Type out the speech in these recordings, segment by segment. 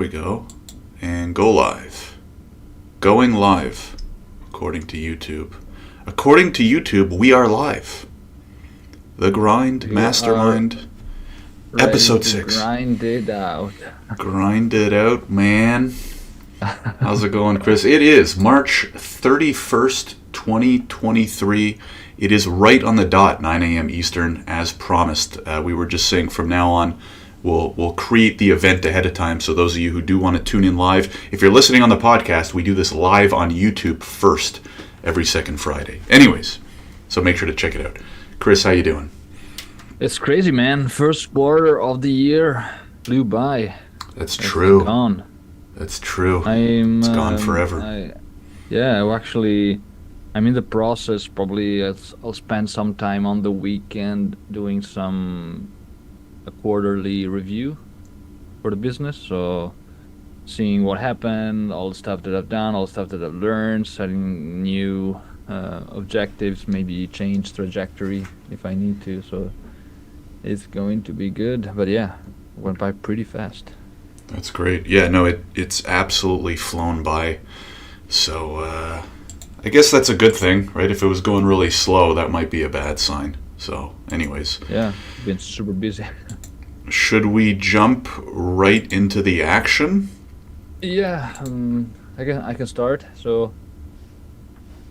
We go. And go live. Going live, according to YouTube. According to YouTube, we are live. The Grind We Mastermind, are ready Episode to 6. grind it out. Grind it out, man. How's it going, Chris? It is March 31st, 2023. It is right on the dot, 9 a.m. Eastern, as promised. We were just saying from now on, we'll create the event ahead of time. So those of you who do want to tune in live, if you're listening on the podcast, we do this live on YouTube first, every second Friday. Anyways, so make sure to check it out. Chris, how you doing? It's crazy, man. First quarter of the year flew by. That's It's true. gone. That's true. I'm. It's gone forever. I'm in the process. Probably I'll spend some time on the weekend doing a quarterly review for the business. So seeing what happened, all the stuff that I've done, all the stuff that I've learned, setting new objectives, maybe change trajectory if I need to. So it's going to be good. But yeah, went by pretty fast. That's great. Yeah, no, it's absolutely flown by. So I guess that's a good thing, right? If it was going really slow, that might be a bad sign. So anyways, Yeah, been super busy. should we jump right into the action? Yeah, I can start. So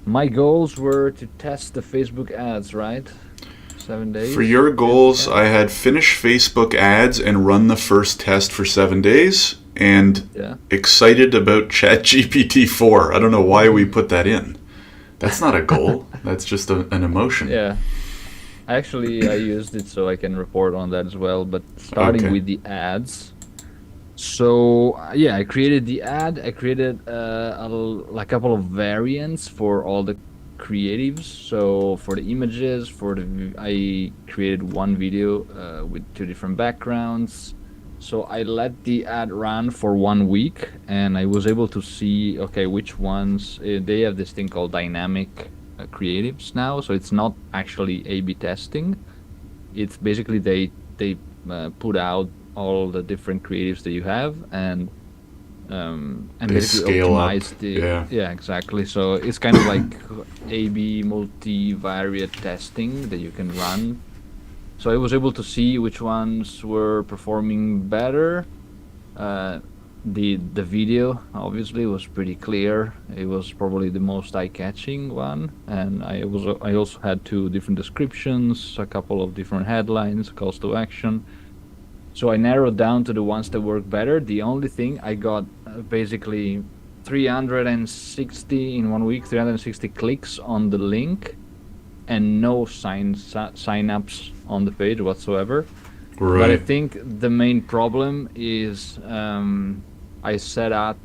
my goals were to test the Facebook ads, right? 7 days. For your goals, Yeah. I had finish Facebook ads and run the first test for 7 days, and Yeah. excited about ChatGPT 4. I don't know why we put that in. That's not a goal. That's just an emotion. Yeah. I used it so I can report on that as well. But starting Okay. with the ads. So yeah, I created the ad. I created a couple of variants for all the creatives. So for the images, I created one video with two different backgrounds. So I let the ad run for 1 week, and I was able to see, okay, which ones they have this thing called dynamic creatives now. So it's not actually A/B testing. It's basically they put out all the different creatives that you have, and They basically scale up. optimize the Yeah. exactly. So it's kind of like A/B multivariate testing that you can run. So I was able to see which ones were performing better. Uh, the video obviously was pretty clear. It was probably the most eye-catching one, and I also had two different descriptions, a couple of different headlines, calls to action. So I narrowed down to the ones that work better. The only thing I got basically 360 in 1 week, 360 clicks on the link, and no sign-ups on the page whatsoever. But I Right. think the main problem is I set up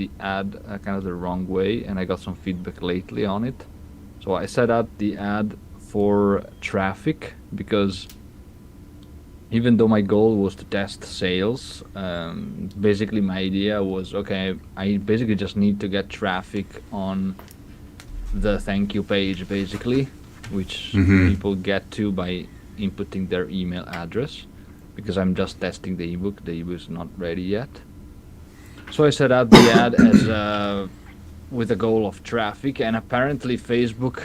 the ad kind of the wrong way, and I got some feedback lately on it. So I set up the ad for traffic, because even though my goal was to test sales, basically my idea was, okay, I basically just need to get traffic on the thank you page, basically, which people get to by inputting their email address, because I'm just testing the ebook. The ebook is not ready yet. So I set up the ad as with a goal of traffic, and apparently Facebook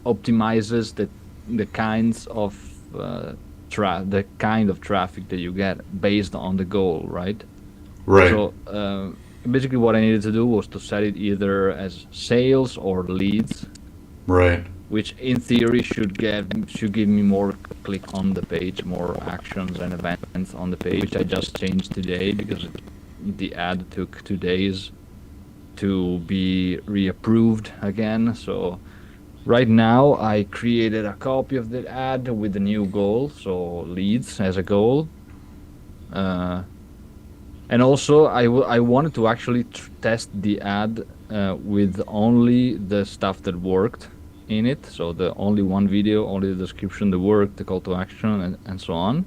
optimizes the kinds of the kind of traffic that you get based on the goal, right? Right. So basically, what I needed to do was to set it either as sales or leads, Right. which in theory should give me more click on the page, more actions and events on the page, which I just changed today because the ad took 2 days to be reapproved again. So right now I created a copy of the ad with the new goal, so leads as a goal. And also I wanted to actually test the ad with only the stuff that worked in it. So the only one video, only the description that worked, the call to action, and so on.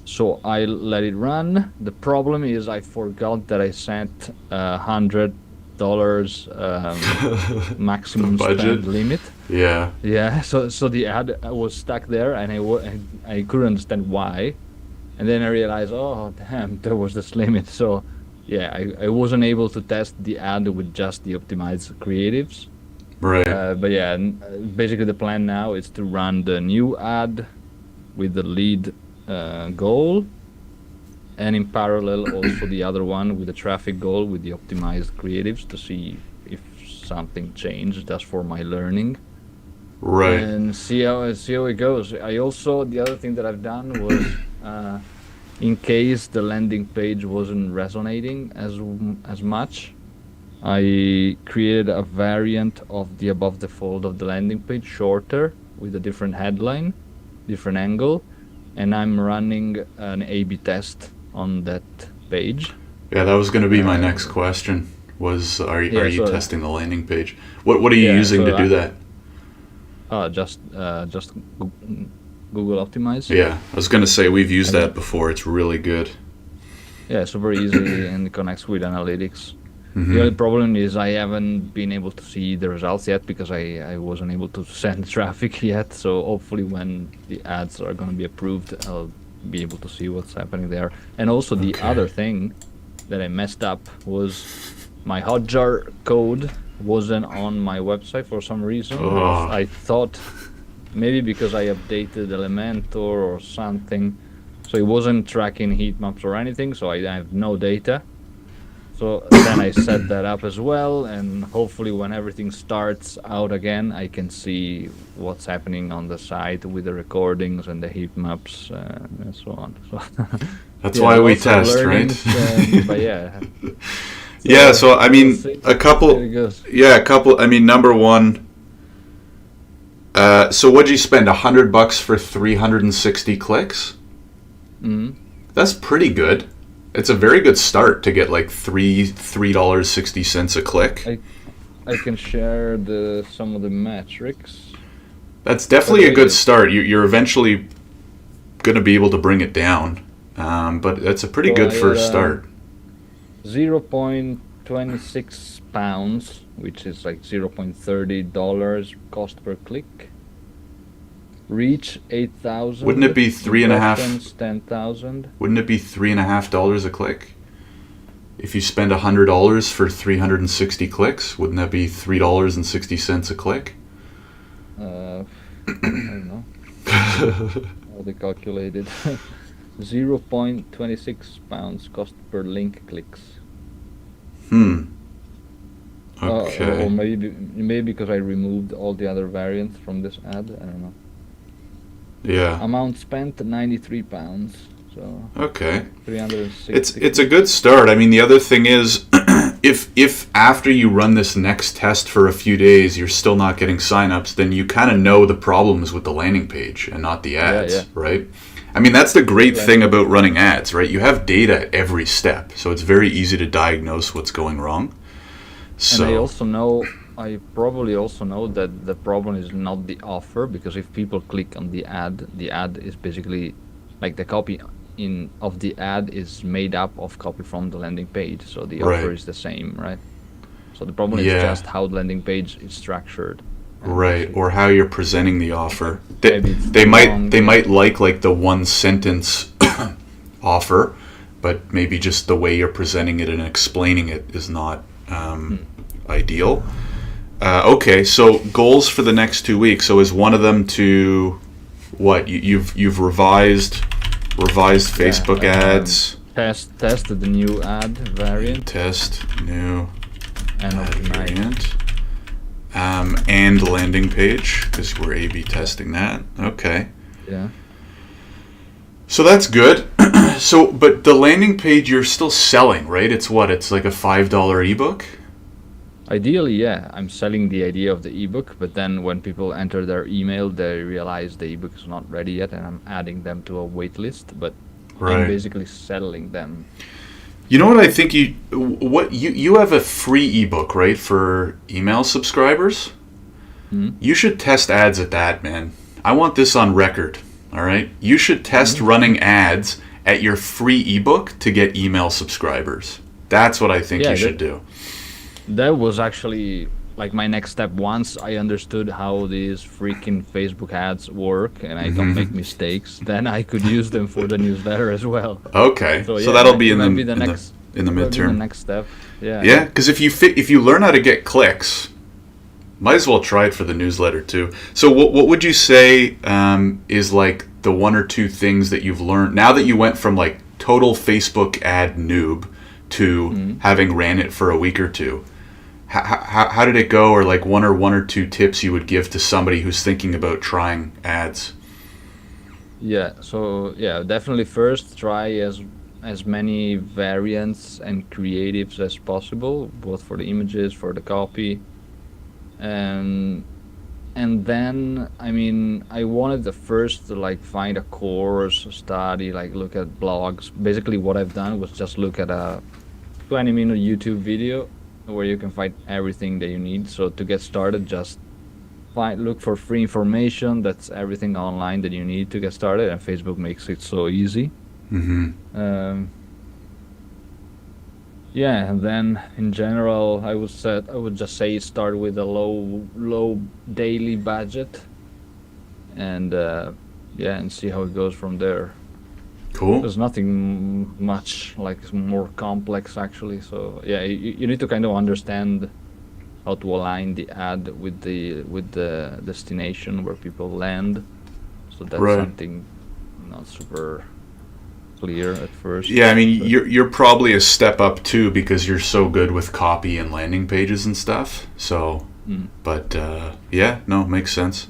So I let it run. The problem is I forgot that I set $100 maximum Budget? spend limit. Yeah. Yeah, so the ad was stuck there, and I couldn't understand why. And then I realized, oh damn, there was this limit. So yeah, I wasn't able to test the ad with just the optimized creatives. Right. But yeah, basically the plan now is to run the new ad with the lead goal, and in parallel also the other one with the traffic goal with the optimized creatives to see if something changed just for my learning. Right. And see how it goes. I also, the other thing that I've done was, in case the landing page wasn't resonating as much, I created a variant of the above the fold of the landing page, shorter, with a different headline, different angle, and I'm running an A/B test on that page. Yeah, that was going to be my next question. Are Yeah, you so testing the landing page? What are you yeah, using to so do that? just Google Optimize. Yeah, I was going to say we've used And that before. It's really good. yeah, super easy and it connects with analytics. Mm-hmm. The only problem is I haven't been able to see the results yet because I wasn't able to send traffic yet. So hopefully when the ads are going to be approved, I'll be able to see what's happening there. And also the other thing that I messed up was my Hotjar code wasn't on my website for some reason. Oh. I thought maybe because I updated Elementor or something. So it wasn't tracking heat maps or anything, so I have no data. So then I set that up as well, and hopefully when everything starts out again, I can see what's happening on the site with the recordings and the heat maps and so on. So That's why we test, right? But yeah. Yeah, so I mean, There it a couple. goes. Yeah, a couple. I mean, number one. So what'd you spend? $100 for 360 clicks? Mm-hmm. That's pretty good. It's a very good start to get like $3.60 a click. I can share some of the metrics. That's definitely a good start. You're eventually going to be able to bring it down, but that's a pretty good first start. 0.26 pounds, which is like $0.30 cost per click. Reach 8,000. Wouldn't it be impressions, 10,000. Wouldn't it be $3.50 a click? If you spend $100 for 360 clicks, wouldn't that be $3.60 a click? I don't know. How they calculated. 0.26 pounds cost per link clicks. Okay. Or maybe because I removed all the other variants from this ad. I don't know. Yeah. Amount spent £93. So okay. 360. It's a good start. I mean, the other thing is, if after you run this next test for a few days, you're still not getting signups, then you kind of know the problems with the landing page and not the ads, right? I mean, that's the great thing about running ads, right? You have data at every step, so it's very easy to diagnose what's going wrong. So, And I probably also know that the problem is not the offer, because if people click on the ad is basically like the copy of the ad is made up of copy from the landing page, so the offer is the same, right? So the problem is just how the landing page is structured. Right, or how you're presenting the offer. Maybe They might like the one sentence offer, but maybe just the way you're presenting it and explaining it is not ideal. Okay, so goals for the next 2 weeks. So is one of them to what? You've revised Facebook ads. Test the new ad variant. Test new and ad variant. And landing page, because we're A/B testing that. Okay. Yeah. So that's good. But the landing page you're still selling, right? It's like a $5 ebook? Ideally, yeah. I'm selling the idea of the ebook, but then when people enter their email, they realize the ebook is not ready yet, and I'm adding them to a wait list, but I'm basically selling them. You know what I think you have a free ebook, right, for email subscribers? You should test ads at that, man. I want this on record, all right? You should test running ads at your free ebook to get email subscribers. That's what I think you should do. That was actually like my next step, once I understood how these freaking Facebook ads work and I don't make mistakes, then I could use them for the newsletter as well. Okay, So so yeah, that'll be it in the might be the in the next, in the it might be the midterm. next step. Yeah. Yeah, because if you learn how to get clicks, might as well try it for the newsletter too. So what would you say is like the one or two things that you've learned now that you went from like total Facebook ad noob to having ran it for a week or two? How did it go, or like one or two tips you would give to somebody who's thinking about trying ads? Yeah, so yeah, definitely first try as many variants and creatives as possible, both for the images, for the copy, and and then I mean I wanted the first to like find a course, study, like look at blogs. Basically, what I've done was just look at a 20-minute YouTube video where you can find everything that you need. So to get started, just look for free information. That's everything online that you need to get started, and Facebook makes it so easy. Um, yeah, and then in general, I would just say start with a low daily budget, and yeah, and see how it goes from there. Cool. There's nothing much like more complex actually. So yeah, you need to kind of understand how to align the ad with the destination where people land. So that's Right. something not super clear at first. Yeah, I mean, But you're probably a step up too because you're so good with copy and landing pages and stuff. So, mm. but yeah, no, makes sense.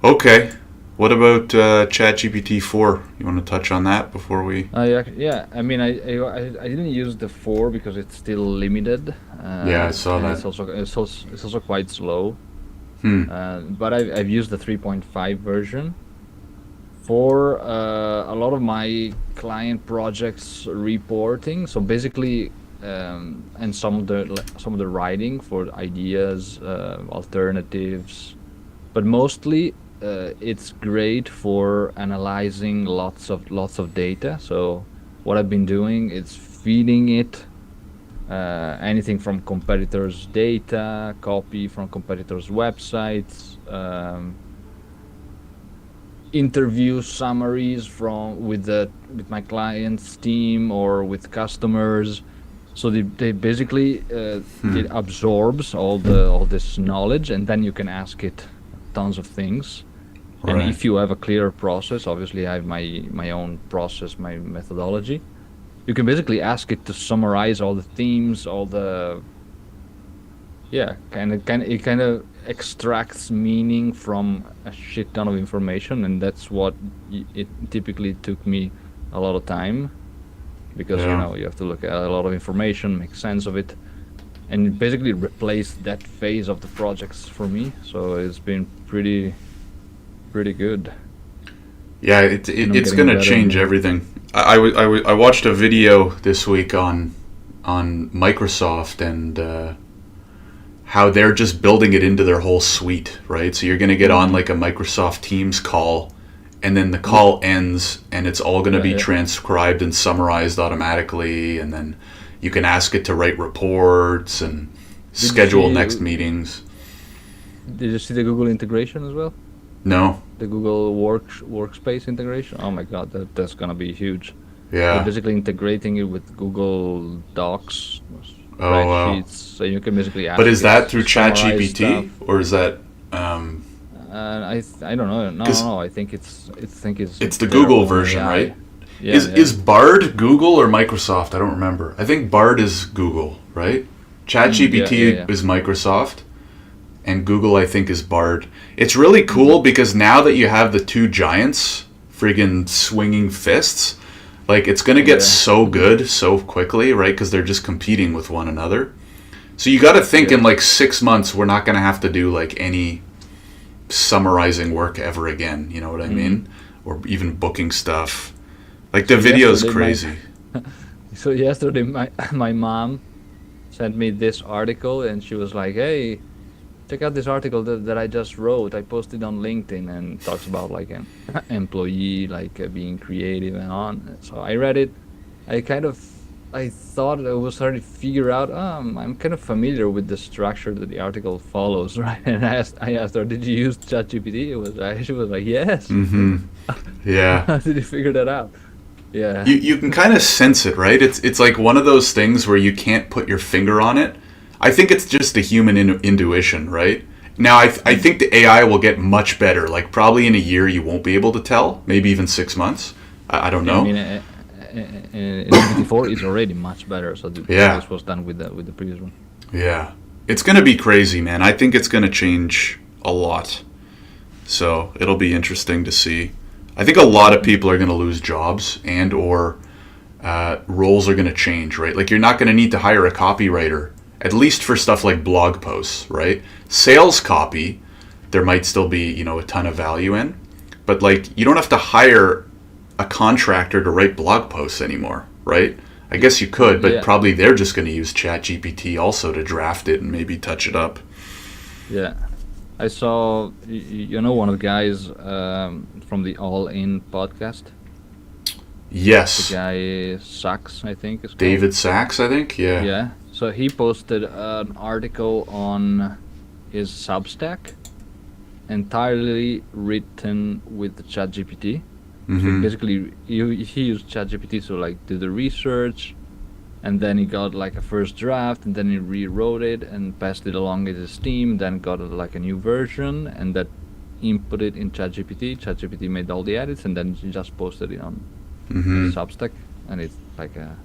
Okay, what about ChatGPT 4? You want to touch on that before we? yeah, I mean, I didn't use the 4 because it's still limited, Yeah, I saw and that. it's also quite slow. Hmm. But I've used the 3.5 version for a lot of my client projects reporting. So basically, and some of the writing for ideas, alternatives, but mostly it's great for analyzing lots of data. So what I've been doing is feeding it anything from competitors' data, copy from competitors' websites, interview summaries from with my clients' team or with customers. So they basically it absorbs all this knowledge, and then you can ask it tons of things. And Right. if you have a clear process, obviously I have my own process, my methodology. You can basically ask it to summarize all the themes, all the yeah, it kind of extracts meaning from a shit ton of information, and that's what it typically took me a lot of time because Yeah. you have to look at a lot of information, make sense of it, and basically replace that phase of the projects for me. So it's been pretty good, Yeah, and I'm it's getting gonna better and change better. everything. I watched a video this week on Microsoft and how they're just building it into their whole suite, right? So you're gonna get on Hmm. like a Microsoft Teams call, and then the call ends, and it's all gonna Yeah, be yeah. transcribed and summarized automatically, and then you can ask it to write reports and Did you schedule see next meetings. did you see the Google integration as well? No, The Google Workspace integration. Oh my God, that's gonna be huge. They're yeah. basically integrating it with Google Docs, Oh wow. spreadsheets, so you can basically But ask is it that to through summarize ChatGPT stuff. or is that um, I don't know. No, no, because no. I think it's it's the their Google own version, right? AI. Yeah, yeah. Is Bard Google or Microsoft? I don't remember. I think Bard is Google, right? Yeah, yeah, ChatGPT yeah. is Microsoft, and Google I think is Bard. It's really Hmm. cool because now that you have the two giants friggin' swinging fists, like it's gonna get Yeah, so good so quickly, right? Because they're just competing with one another. So you got to think yeah, in like 6 months we're not gonna have to do like any summarizing work ever again. You know what I hmm. mean? Or even booking stuff. Like the So video's yesterday, my crazy. so yesterday my mom sent me this article, and she was like, "Hey, check out this article that I just wrote. I posted on LinkedIn and talks about like an employee like being creative and on." So I read it. I kind of I thought I was starting to figure out. I'm kind of familiar with the structure that the article follows, right? And I asked her, "Did you use ChatGPT?" She was like, "Yes." Yeah. How did you figure that out? Yeah, You can kind of sense it, right? It's like one of those things where you can't put your finger on it. I think it's just the human intuition, right? Now, I think the AI will get much better. Like, probably in a year, you won't be able to tell. Maybe even 6 months. I don't yeah. I know. mean, GPT-4 is already much better. So Yeah. this was done with the previous one. Yeah. It's going to be crazy, man. I think it's going to change a lot. So it'll be interesting to see. I think a lot of people are going to lose jobs and or roles are going to change, right? Like, you're not going to need to hire a copywriter, at least for stuff like blog posts, right? Sales copy, there might still be, a ton of value in. But, like, you don't have to hire a contractor to write blog posts anymore, right? I guess you could, but Yeah, probably they're just going to use ChatGPT also to draft it and maybe touch it up. yeah. I saw, one of the guys from the All In podcast. The Yes. guy Sachs, I think is called. David Sachs, I think. Yeah. Yeah. So he posted an article on his Substack, entirely written with the ChatGPT. So Mm-hmm. basically, he used ChatGPT to like do the research, and then he got like a first draft, and then he rewrote it and passed it along with his team. Then got like a new version, and that input it in ChatGPT. ChatGPT made all the edits, and then he just posted it on Mm-hmm. his Substack, and it's like a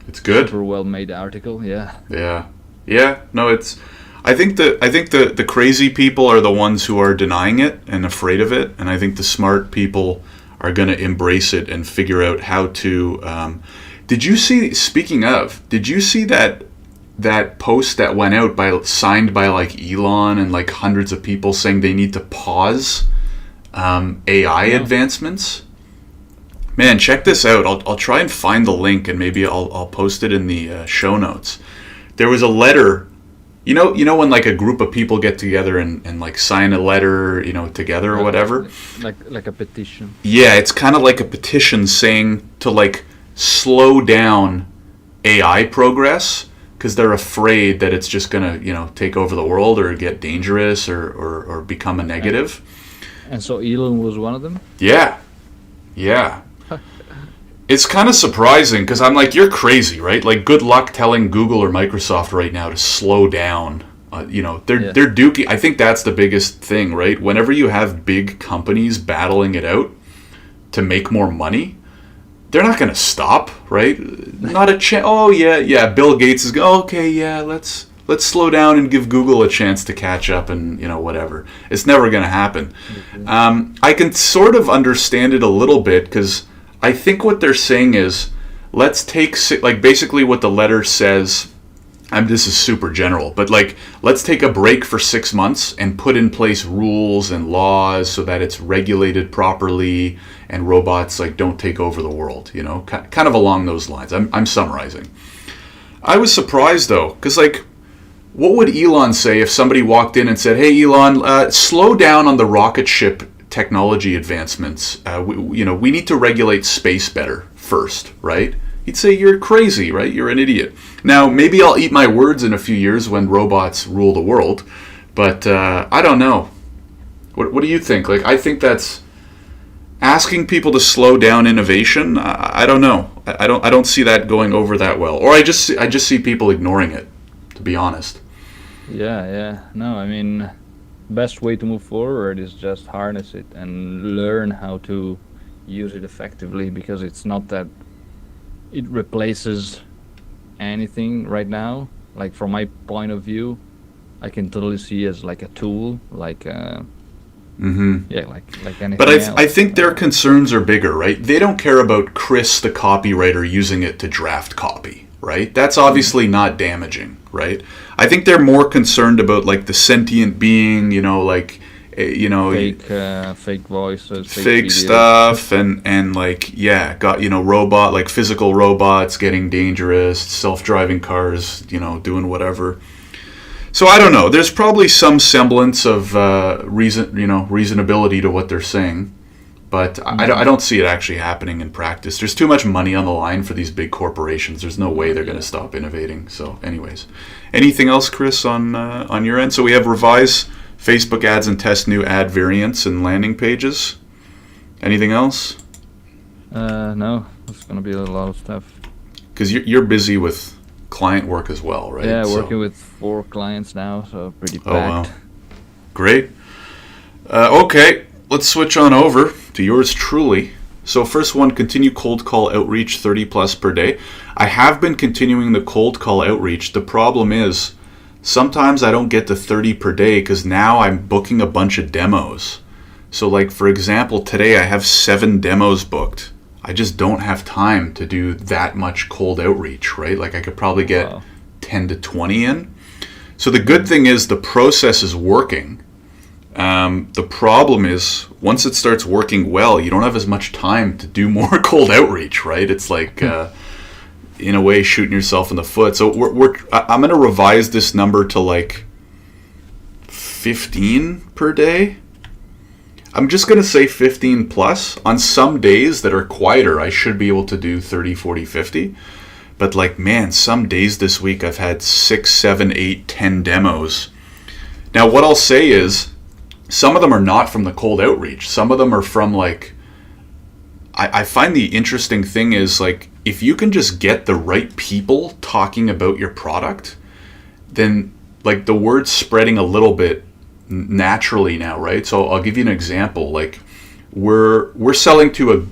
It's good. super well made article. Yeah. Yeah. Yeah. No, it's. I think the crazy people are the ones who are denying it and afraid of it, and I think the smart people are going to embrace it and figure out how to. Did you see? Speaking of, did you see that post that went out signed by like Elon and like hundreds of people saying they need to pause AI No. advancements? Man, check this out. I'll try and find the link and maybe I'll post it in the show notes. There was a letter. You know when like a group of people get together and like sign a letter, together or whatever. Like a petition. Yeah, it's kind of like a petition saying to like slow down AI progress because they're afraid that it's just gonna take over the world or get dangerous or become a negative. And so Elon was one of them. Yeah, yeah. It's kind of surprising because I'm like, you're crazy, right? Like, good luck telling Google or Microsoft right now to slow down. They're dookie. I think that's the biggest thing, right? Whenever you have big companies battling it out to make more money, they're not going to stop, right? Not a chance. Oh yeah. Bill Gates is going. Okay, yeah. Let's slow down and give Google a chance to catch up, and whatever. It's never going to happen. I can sort of understand it a little bit because I think what they're saying is, let's take like basically what the letter says. This is super general, but like, let's take a break for 6 months and put in place rules and laws so that it's regulated properly and robots like don't take over the world. Kind of along those lines. I'm summarizing. I was surprised though, because like, what would Elon say if somebody walked in and said, "Hey, Elon, slow down on the rocket ship technology advancements. We need to regulate space better first, right?" He'd say, "You're crazy, right? You're an idiot." Now, maybe I'll eat my words in a few years when robots rule the world, but I don't know. What do you think? Like, I think that's asking people to slow down innovation. I don't know. I don't see that going over that well. Or I just see people ignoring it, to be honest. Yeah. No, I mean, best way to move forward is just harness it and learn how to use it effectively, because it's not that it replaces anything right now. Like, from my point of view, I can totally see it as like a tool, like like anything But I else. think their concerns are bigger, right? They don't care about Chris, the copywriter, using it to draft copy, right? That's obviously not damaging, right? I think they're more concerned about like the sentient being, Fake voices, fake videos. stuff, and like got robot like physical robots getting dangerous, self-driving cars, doing whatever. So I don't know. There's probably some semblance of reasonability to what they're saying, But I don't see it actually happening in practice. There's too much money on the line for these big corporations. There's no way they're going to stop innovating. So anyways, anything else, Chris, on your end? So we have revise Facebook ads and test new ad variants and landing pages. Anything else? No, it's going to be a lot of stuff. Because you're busy with client work as well, right? Yeah, working with 4 clients now, so pretty packed. Oh, wow. Great. Okay, let's switch on over to yours truly. So first one, continue cold call outreach 30 plus per day. I have been continuing the cold call outreach. The problem is sometimes I don't get to 30 per day because now I'm booking a bunch of demos. So like, for example, today I have 7 demos booked. I just don't have time to do that much cold outreach, right? Like I could probably get 10 to 20 in. So the good thing is the process is working. The problem is once it starts working well, you don't have as much time to do more cold outreach, right? It's like, in a way, shooting yourself in the foot. So I'm going to revise this number to like 15 per day. I'm just going to say 15 plus. On some days that are quieter, I should be able to do 30, 40, 50. But like, man, some days this week I've had 6, 7, 8, 10 demos. Now, what I'll say is some of them are not from the cold outreach. Some of them are from like, I find the interesting thing is like, if you can just get the right people talking about your product, then like the word's spreading a little bit naturally now, right? So I'll give you an example. Like we're selling to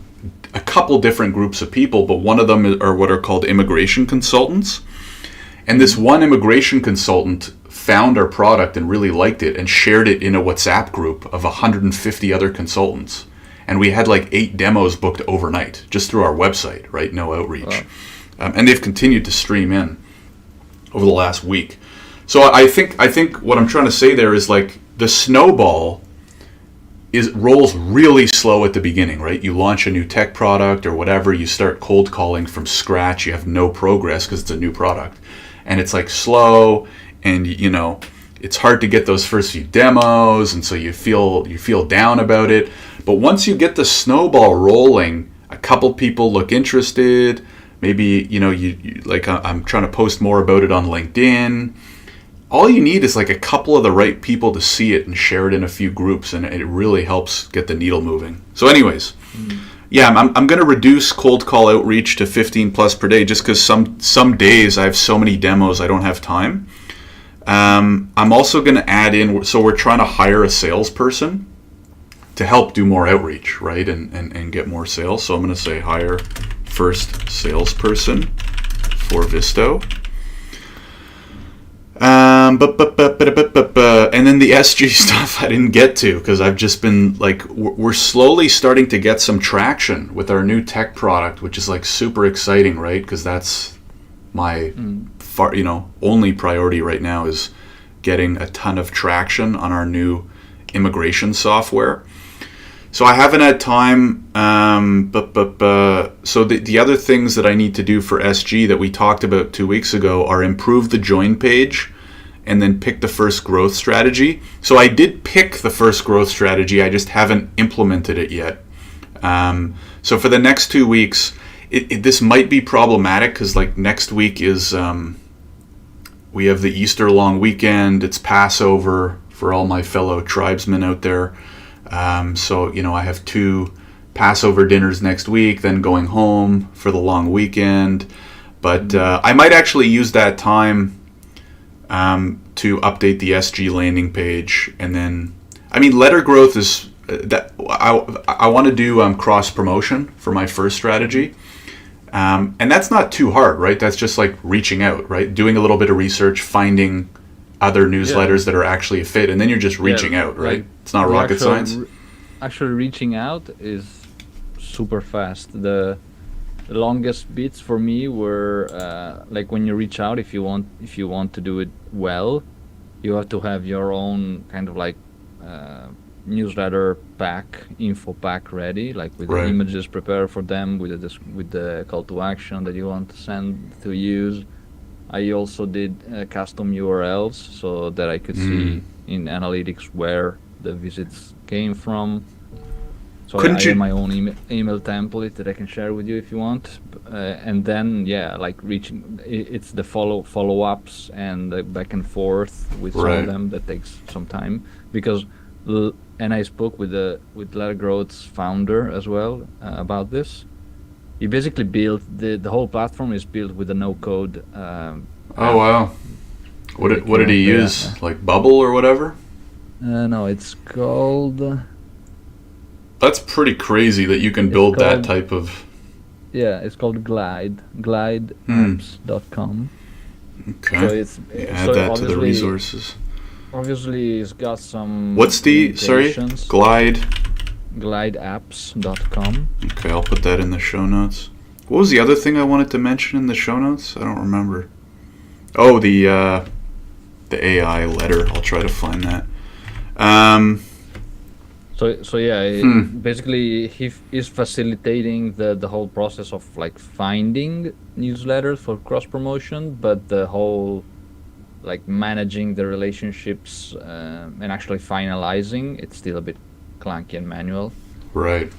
a couple different groups of people, but one of them are what are called immigration consultants. And this one immigration consultant found our product and really liked it and shared it in a WhatsApp group of 150 other consultants. And we had like 8 demos booked overnight just through our website, right? No outreach. Wow. And they've continued to stream in over the last week. So I think what I'm trying to say there is like the snowball rolls really slow at the beginning, right? You launch a new tech product or whatever, you start cold calling from scratch, you have no progress because it's a new product. And it's like slow and you know, it's hard to get those first few demos and so you feel down about it. But once you get the snowball rolling, a couple people look interested, maybe, you know, you like I'm trying to post more about it on LinkedIn. All you need is like a couple of the right people to see it and share it in a few groups, and it really helps get the needle moving. So anyways, yeah, I'm going to reduce cold call outreach to 15 plus per day just because some days I have so many demos I don't have time. I'm also going to add in, so we're trying to hire a salesperson to help do more outreach, right, and get more sales. So I'm going to say hire first salesperson for Visto. And then the SG stuff I didn't get to because I've just been like, we're slowly starting to get some traction with our new tech product, which is like super exciting, right? Because that's my only priority right now is getting a ton of traction on our new immigration software. So I haven't had time, so the other things that I need to do for SG that we talked about 2 weeks ago are improve the join page and then pick the first growth strategy. So I did pick the first growth strategy, I just haven't implemented it yet. So for the next 2 weeks, this might be problematic because like next week is, we have the Easter long weekend, it's Passover for all my fellow tribesmen out there. So, you know, I have 2 Passover dinners next week, then going home for the long weekend. But I might actually use that time to update the SG landing page. And then, I mean, letter growth is, that I want to do cross promotion for my first strategy. And that's not too hard, right? That's just like reaching out, right? Doing a little bit of research, finding other newsletters that are actually a fit, and then you're just reaching out, right? Like, it's not rocket science. Actually, reaching out is super fast. The longest bits for me were like when you reach out. If you want to do it well, you have to have your own kind of like newsletter pack, info pack ready, like with the images prepared for them, with the call to action that you want to send to use. I also did custom URLs so that I could see in analytics where the visits came from. So Couldn't I have you? my own email template that I can share with you if you want, and then yeah, like reaching it's the follow-ups and the back and forth with some of Right. them that takes some time because and I spoke with Letter Growth's founder as well about this. He basically built the whole platform is built with a no-code Oh app wow. that they What came did up he with. use? Like Bubble or whatever? No, it's called That's pretty crazy that you can it's build that called type of. yeah, it's called Hmm. glideapps.com. So Okay. it's You add so that to the resources. obviously it's got some What's the, sorry? limitations. Glide. Glideapps.com. Okay, I'll put that in the show notes. What was the other thing I wanted to mention in the show notes? I don't remember. Oh, the AI letter. I'll try to find that. Um, So yeah, hmm. basically is facilitating the whole process of like finding newsletters for cross promotion, but the whole like managing the relationships and actually finalizing it's still a bit clunky and manual. Right.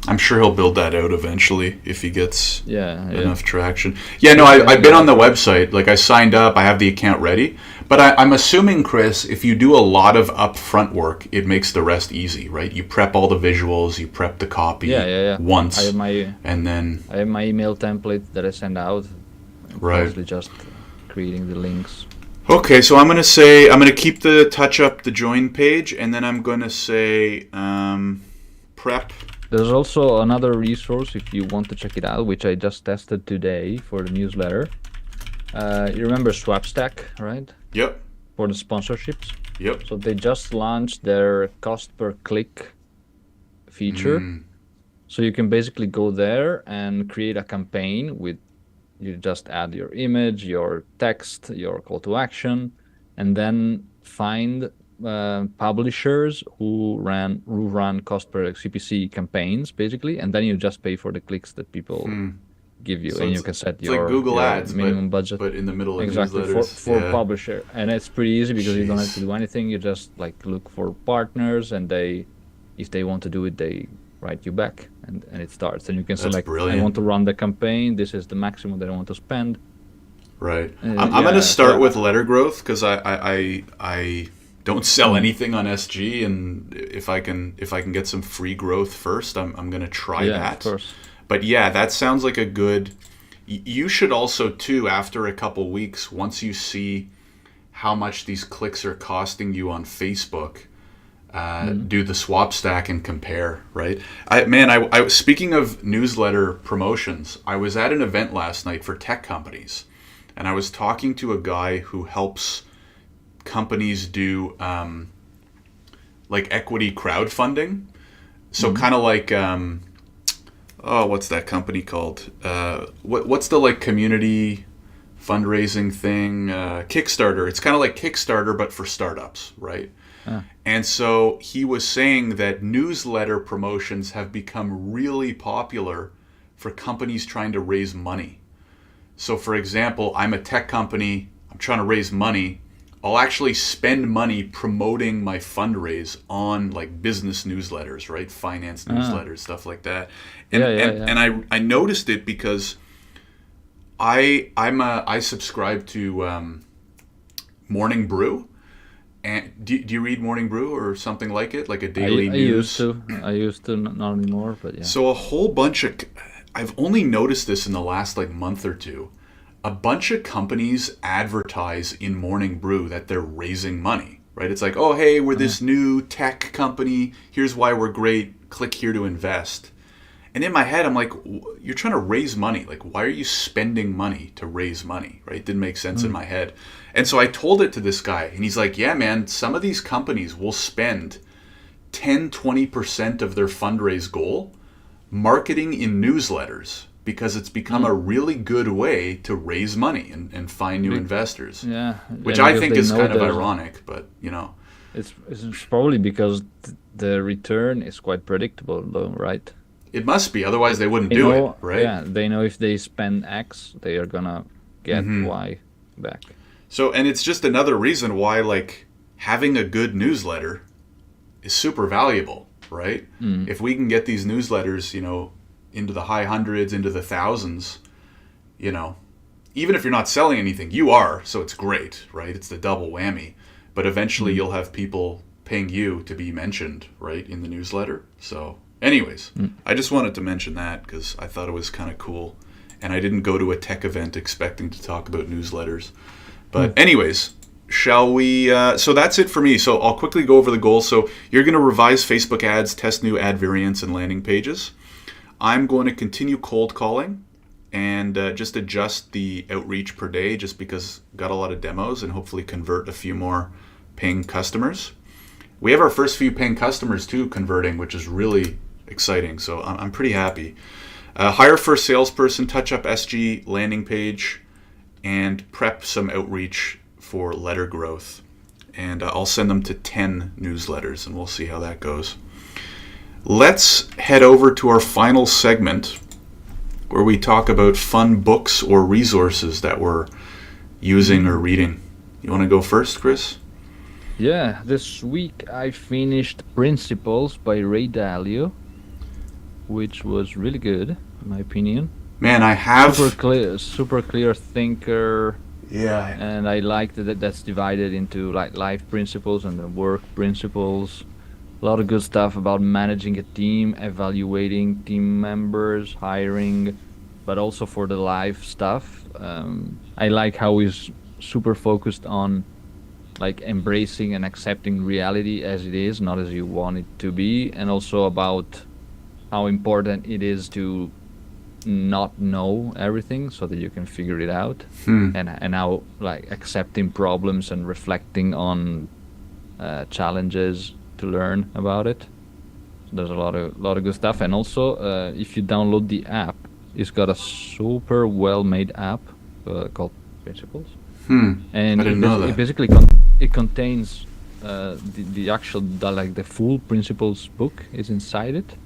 I'm sure he'll build that out eventually if he gets Yeah, yeah. enough traction. Yeah, no, He's I've building been it on up. the website. Like, I signed up. I have the account ready. But I'm assuming, Chris, if you do a lot of upfront work, it makes the rest easy, right? You prep all the visuals, you prep the Yeah, copy yeah, yeah. I have once, my and then, I have my email template that I send out. It's right. mostly just creating the links. Okay, so I'm gonna keep the touch up the join page, and then I'm gonna say prep. There's also another resource if you want to check it out, which I just tested today for the newsletter. You remember Swapstack, right? Yep, For the sponsorships. yep. So they just launched their cost per click feature. Mm, So you can basically go there and create a campaign with you just add your image, your text, your call to action, and then find publishers who run cost per CPC campaigns basically, and then you just pay for the clicks that people hmm. give you, So and you it's can set it's like Google your Ads, but minimum budget in the middle of exactly for newsletters. Yeah. publisher, and it's pretty easy because you don't have to Jeez, do anything. You just like look for partners, and they, if they want to do it, they write you back, and it starts. And you can that's select, I want brilliant. to run the campaign. This is the maximum that I want to spend. Right. I'm gonna Yeah, so start with letter growth because I don't sell mm, anything on SG, and if I can get some free growth first, I'm gonna try yeah, of that. course. But yeah, that sounds like a good. You should also too, after a couple weeks, once you see how much these clicks are costing you on Facebook, Mm. do the swap stack and compare. Right? I speaking of newsletter promotions, I was at an event last night for tech companies, and I was talking to a guy who helps companies do like equity crowdfunding. So Mm. kind of like oh, what's that company called? What's the like community fundraising thing? Kickstarter. It's kind of like Kickstarter, but for startups, right? Ah, And so he was saying that newsletter promotions have become really popular for companies trying to raise money. So, for example, I'm a tech company, I'm trying to raise money. I'll actually spend money promoting my fundraise on like business newsletters, right? Finance ah, newsletters, stuff like that. And yeah, yeah, and yeah. and I noticed it because I subscribe to Morning Brew. And do you read Morning Brew or something like it, like a daily news? I used to, not anymore, but yeah. So a whole bunch of, I've only noticed this in the last like month or two. A bunch of companies advertise in Morning Brew that they're raising money, right? It's like, oh, hey, we're Ah, this new tech company. Here's why we're great. Click here to invest. And in my head, I'm like, you're trying to raise money. Like, why are you spending money to raise money, right? It didn't make sense in mm, my head. And so I told it to this guy, and he's like, yeah, man, some of these companies will spend 10-20% of their fundraise goal marketing in newsletters because it's become a mm. really good way to raise money and find new Be- investors, yeah, which and I because think they is know kind of there's ironic, but you know, it's probably because the return is quite predictable though, right? it must be. Otherwise, they wouldn't They do it, know, right? yeah, they know if they spend X, they are gonna get Hmm. Y back. So, and it's just another reason why, like, having a good newsletter is super valuable, right? If we can get these newsletters, into the high hundreds, into the thousands, even if you're not selling anything, you are, so it's great, right? It's the double whammy. But eventually you'll have people paying you to be mentioned, right, in the newsletter. So anyways, I just wanted to mention that because I thought it was kind of cool. And I didn't go to a tech event expecting to talk about newsletters. But anyways, shall we? So that's it for me. So I'll quickly go over the goals. So you're going to revise Facebook ads, test new ad variants and landing pages. I'm going to continue cold calling and just adjust the outreach per day just because got a lot of demos and hopefully convert a few more paying customers. We have our first few paying customers too converting, which is really exciting. So I'm pretty happy. Hire first salesperson, touch up SG landing page, and prep some outreach for letter growth. And I'll send them to 10 newsletters, and we'll see how that goes. Let's head over to our final segment where we talk about fun books or resources that we're using or reading. You want to go first, Chris? Yeah, this week I finished Principles by Ray Dalio, which was really good, in my opinion. Man, I have... Super clear thinker. Yeah. And I like that's divided into like life principles and the work principles. A lot of good stuff about managing a team, evaluating team members, hiring, but also for the life stuff. I like how he's super focused on like embracing and accepting reality as it is, not as you want it to be, and also about how important it is to not know everything so that you can figure it out, and how like accepting problems and reflecting on challenges to learn about it. There's a lot of good stuff, and also if you download the app, it's got a super well made app called Principles. And I didn't know that. It basically it contains the actual the full Principles book is inside it,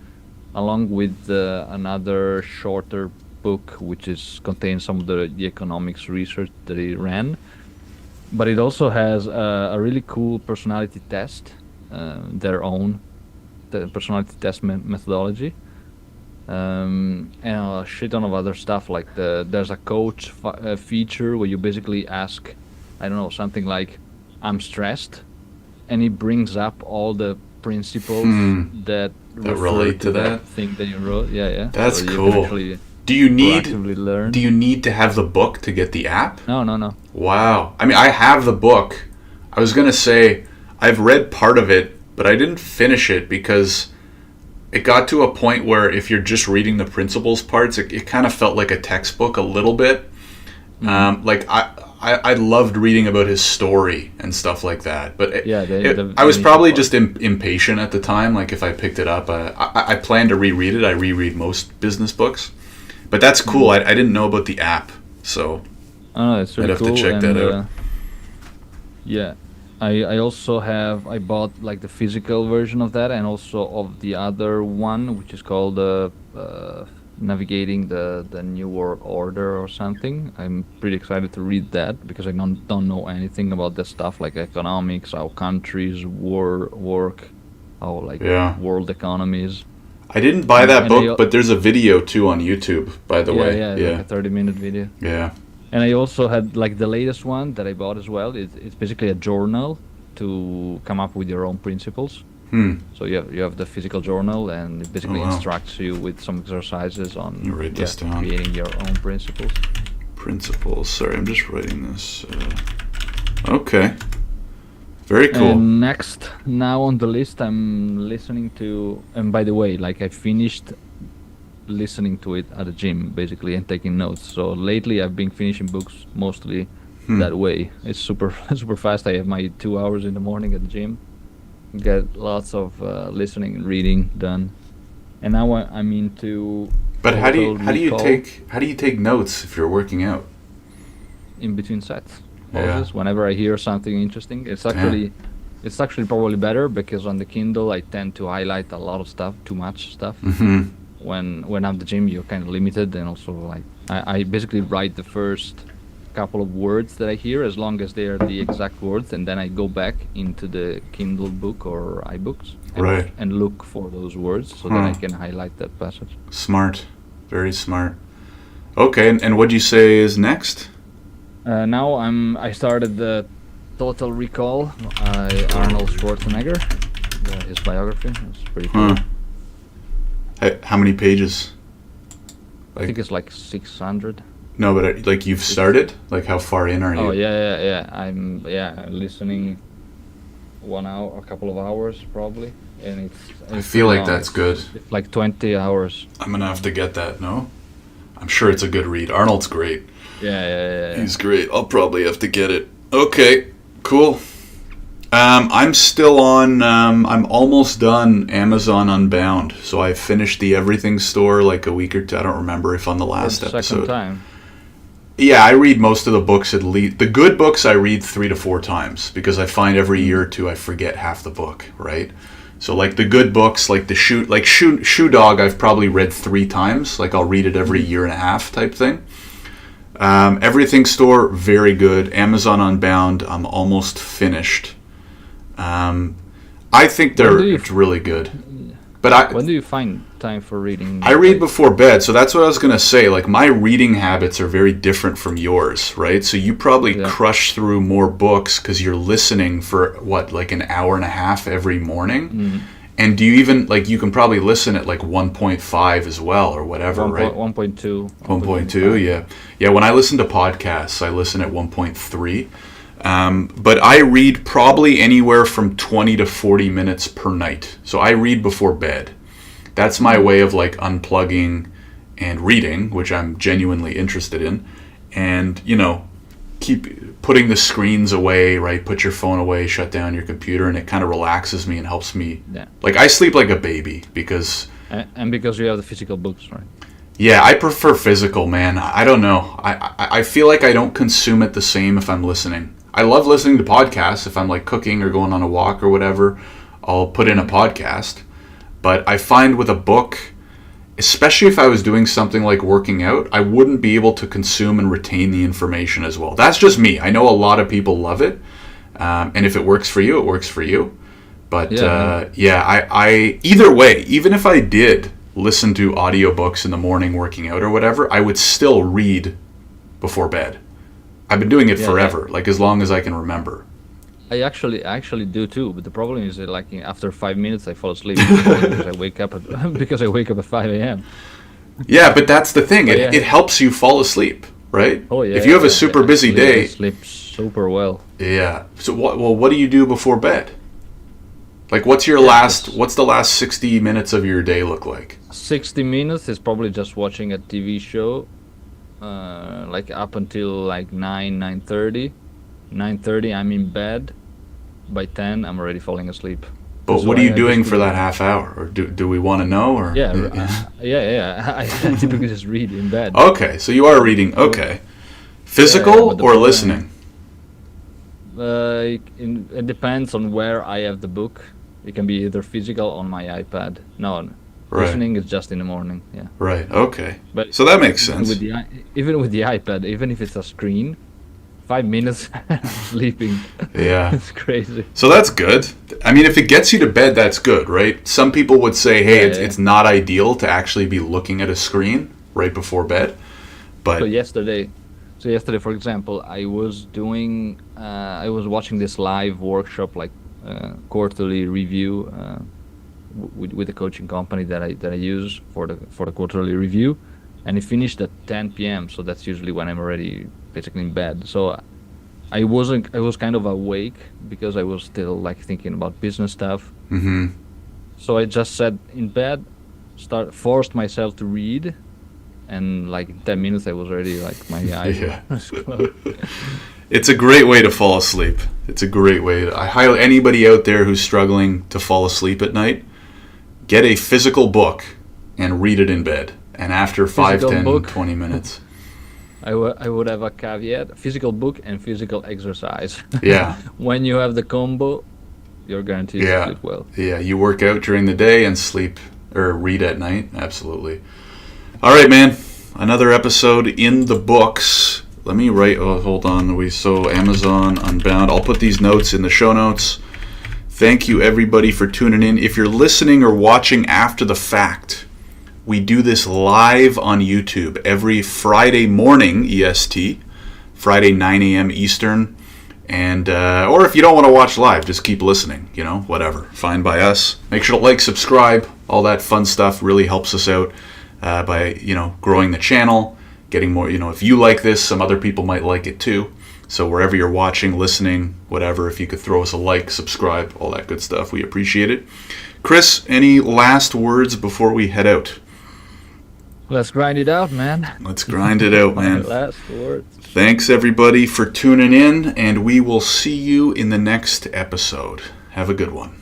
along with another shorter book which contains some of the economics research that he ran. But it also has a really cool personality test, their own personality test methodology, and a shit ton of other stuff. Like there's a coach feature where you basically ask, I don't know, something like, I'm stressed, and he brings up all the principles that relate to that thing that you wrote. Yeah. That's so cool. Do you learn. Do you need to have the book to get the app? No. Wow. I mean, I have the book. I was gonna say I've read part of it, but I didn't finish it because it got to a point where if you're just reading the principles parts, it kind of felt like a textbook a little bit. Like I loved reading about his story and stuff like that, but I was probably just impatient at the time. Like if I picked it up, I plan to reread it. I reread most business books, but that's cool. I didn't know about the app, so it's really I'd have cool. to check that out. Yeah, I also I bought like the physical version of that, and also of the other one, which is called Navigating the New World Order or something. I'm pretty excited to read that because I don't know anything about that stuff, like economics, how countries work, how world economies. I didn't buy that book, but there's a video too on YouTube, by the way. Yeah, like a 30-minute video. Yeah. And I also had like the latest one that I bought as well. It's basically a journal to come up with your own principles. So you have the physical journal, and it basically instructs you with some exercises on creating your own principles. Principles. Sorry, I'm just writing this. Okay. Very cool. And next, now on the list, I'm listening to. And by the way, like I finished listening to it at the gym, basically, and taking notes. So lately, I've been finishing books mostly that way. It's super fast. I have my 2 hours in the morning at the gym. Get lots of listening and reading done, and now I'm into. But how do you take notes if you're working out? In between sets, whenever I hear something interesting, it's actually probably better because on the Kindle I tend to highlight a lot of stuff, too much stuff. When I'm at the gym, you're kind of limited, and also like I basically write the first couple of words that I hear, as long as they are the exact words, and then I go back into the Kindle book or iBooks Right. and look for those words so that I can highlight that passage. Smart. Very smart. Okay, and what'd you say is next? Now I started the Total Recall by Arnold Schwarzenegger, his biography. It's pretty cool. How many pages? I think it's like 600. No, but like you've started? Like how far in are you? Oh yeah. I'm listening 1 hour, a couple of hours probably, and I feel like that's good. It's like 20 hours. I'm gonna have to get that. No, I'm sure it's a good read. Arnold's great. Yeah. He's great. I'll probably have to get it. Okay, cool. I'm still on. I'm almost done Amazon Unbound. So I finished the Everything Store like a week or two. I don't remember if on the last For the episode. second time. Yeah, I read most of the books at least. The good books I read 3 to 4 times because I find every year or two I forget half the book, right? So like the good books, like the Shoe Dog, I've probably read 3 times. Like I'll read it every year and a half type thing. Everything Store, very good. Amazon Unbound, I'm almost finished. I think it's really good. But when do you find time for reading? I read before bed, so that's what I was going to say. Like, my reading habits are very different from yours, right? So you probably crush through more books because you're listening for, like an hour and a half every morning? Mm. And do you even, like, you can probably listen at, like, 1.5 as well or whatever, right? 1.2. 1.2, yeah. Yeah, when I listen to podcasts, I listen at 1.3. But I read probably anywhere from 20 to 40 minutes per night. So I read before bed. That's my way of like unplugging and reading, which I'm genuinely interested in. And, keep putting the screens away, right? Put your phone away, shut down your computer, and it kind of relaxes me and helps me. Yeah. Like I sleep like a baby because... And because you have the physical books, right? Yeah, I prefer physical, man. I don't know. I feel like I don't consume it the same if I'm listening. I love listening to podcasts. If I'm like cooking or going on a walk or whatever, I'll put in a podcast. But I find with a book, especially if I was doing something like working out, I wouldn't be able to consume and retain the information as well. That's just me. I know a lot of people love it. And if it works for you, it works for you. But I either way, even if I did listen to audiobooks in the morning working out or whatever, I would still read before bed. I've been doing it forever, like as long as I can remember. I actually do too, but the problem is that like after 5 minutes I fall asleep because I wake up at 5 a.m. Yeah, but that's the thing. It helps you fall asleep, right? Oh yeah. If you have a super busy day, I sleep super well. Yeah. So what do you do before bed? Like what's the last 60 minutes of your day look like? 60 minutes is probably just watching a TV show. Like up until like 9:30. 9:30 I'm in bed. By 10 I'm already falling asleep. But what are you doing for that half hour? Or do we want to know? Or I typically just read in bed. Okay, so you are reading. Okay. Physical or listening? It depends on where I have the book. It can be either physical on my iPad. No. Right. Listening is just in the morning, yeah. Right, okay. But so that makes sense. Even with the iPad, even if it's a screen, 5 minutes sleeping. Yeah. It's crazy. So that's good. I mean, if it gets you to bed, that's good, right? Some people would say, hey, it's not ideal to actually be looking at a screen right before bed. But So yesterday, for example, I was watching this live workshop, like quarterly review, with the coaching company that I use for the quarterly review, and it finished at 10 p.m. So that's usually when I'm already basically in bed. So I was kind of awake because I was still like thinking about business stuff. Mm-hmm. So I just sat in bed, forced myself to read, and like in 10 minutes I was already like my eyes. Yeah. It's a great way to fall asleep. It's a great way. I highly anybody out there who's struggling to fall asleep at night, get a physical book and read it in bed. And after 5, 10, 20 minutes. I would have a caveat: physical book and physical exercise. Yeah. When you have the combo, you're guaranteed to sleep well. Yeah, you work out during the day and sleep or read at night. Absolutely. All right, man. Another episode in the books. Let me write. Oh, hold on. So Amazon Unbound. I'll put these notes in the show notes. Thank you, everybody, for tuning in. If you're listening or watching after the fact, we do this live on YouTube every Friday morning EST, Friday 9 a.m. Eastern. And or if you don't want to watch live, just keep listening. Whatever. Fine by us. Make sure to like, subscribe, all that fun stuff really helps us out by growing the channel, getting more. If you like this, some other people might like it too. So wherever you're watching, listening, whatever, if you could throw us a like, subscribe, all that good stuff, we appreciate it. Chris, any last words before we head out? Let's grind it out, man. Let's grind it out, man. Last words. Thanks, everybody, for tuning in, and we will see you in the next episode. Have a good one.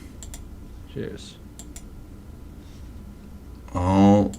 Cheers. All